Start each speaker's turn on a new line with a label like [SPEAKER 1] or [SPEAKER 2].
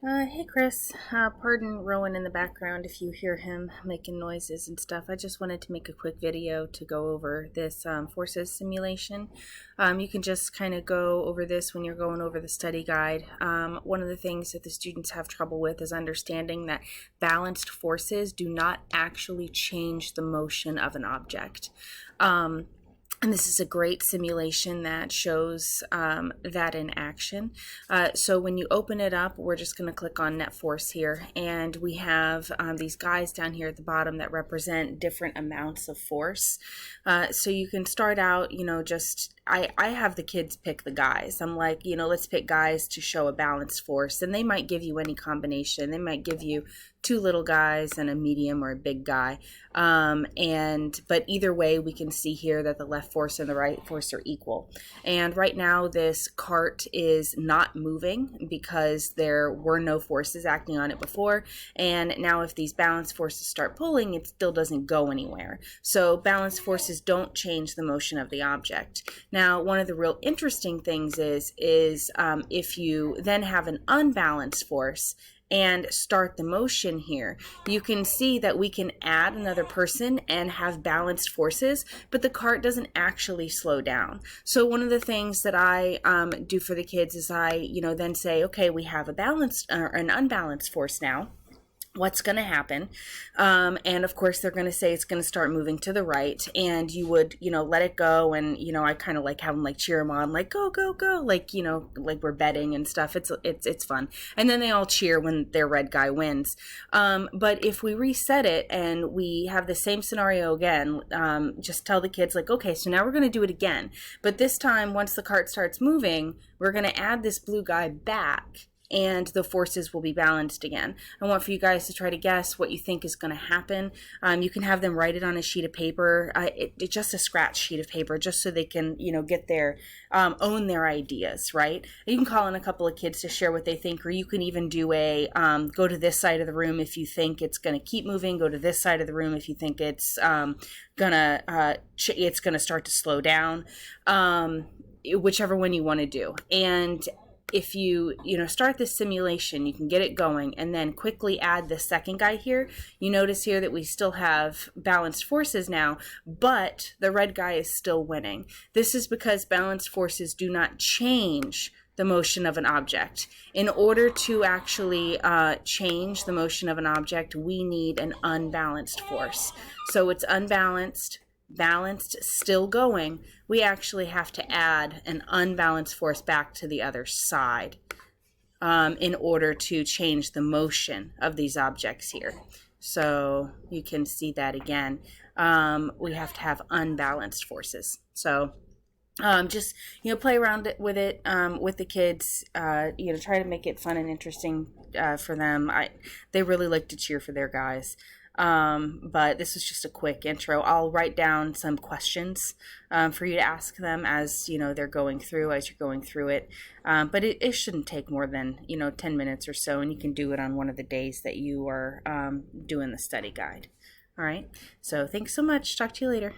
[SPEAKER 1] Hey Chris, pardon Rowan in the background if you hear him making noises and stuff. I just wanted to make a quick video to go over this forces simulation. You can just kind of go over this when you're going over the study guide. One of the things that the students have trouble with is understanding that balanced forces do not actually change the motion of an object. And this is a great simulation that shows that in action. So when you open it up, we're just going to click on net force here. And we have these guys down here at the bottom that represent different amounts of force. So you can start out, I have the kids pick the guys. I'm like, let's pick guys to show a balanced force. And they might give you any combination. They might give you two little guys and a medium or a big guy. But either way, we can see here that the left force and the right force are equal. And right now, this cart is not moving because there were no forces acting on it before. And now if these balanced forces start pulling, it still doesn't go anywhere. So balanced forces don't change the motion of the object. Now, one of the real interesting things is if you then have an unbalanced force and start the motion here, you can see that we can add another person and have balanced forces, but the cart doesn't actually slow down. So one of the things that I do for the kids is I, then say, okay, we have a balanced or an unbalanced force now. What's going to happen? And of course, they're going to say it's going to start moving to the right, and you would, let it go. And, I kind of like have them like cheer them on, like, go, go, go, like, like we're betting and stuff. It's fun. And then they all cheer when their red guy wins. But if we reset it and we have the same scenario again, just tell the kids like, okay, so now we're going to do it again. But this time, once the cart starts moving, we're going to add this blue guy back, and the forces will be balanced again. I want for you guys to try to guess what you think is going to happen. You can have them write it on a sheet of paper, just a scratch sheet of paper, just so they can, get their, own their ideas, right? You can call in a couple of kids to share what they think, or you can even do a, go to this side of the room if you think it's going to keep moving, go to this side of the room if you think it's gonna start to slow down, whichever one you want to do. And if you start this simulation, you can get it going and then quickly add the second guy here. You notice here that we still have balanced forces now, but the red guy is still winning. This is because balanced forces do not change the motion of an object. In order to actually change the motion of an object, we need an unbalanced force. So it's unbalanced, balanced, still going. We actually have to add an unbalanced force back to the other side in order to change the motion of these objects here. So you can see that again. We have to have unbalanced forces. So just play around with it with the kids. Try to make it fun and interesting for them. They really like to cheer for their guys. But this is just a quick intro. I'll write down some questions for you to ask them as they're going through, as you're going through it. But it shouldn't take more than 10 minutes or so, and you can do it on one of the days that you are doing the study guide. All right. So thanks so much. Talk to you later.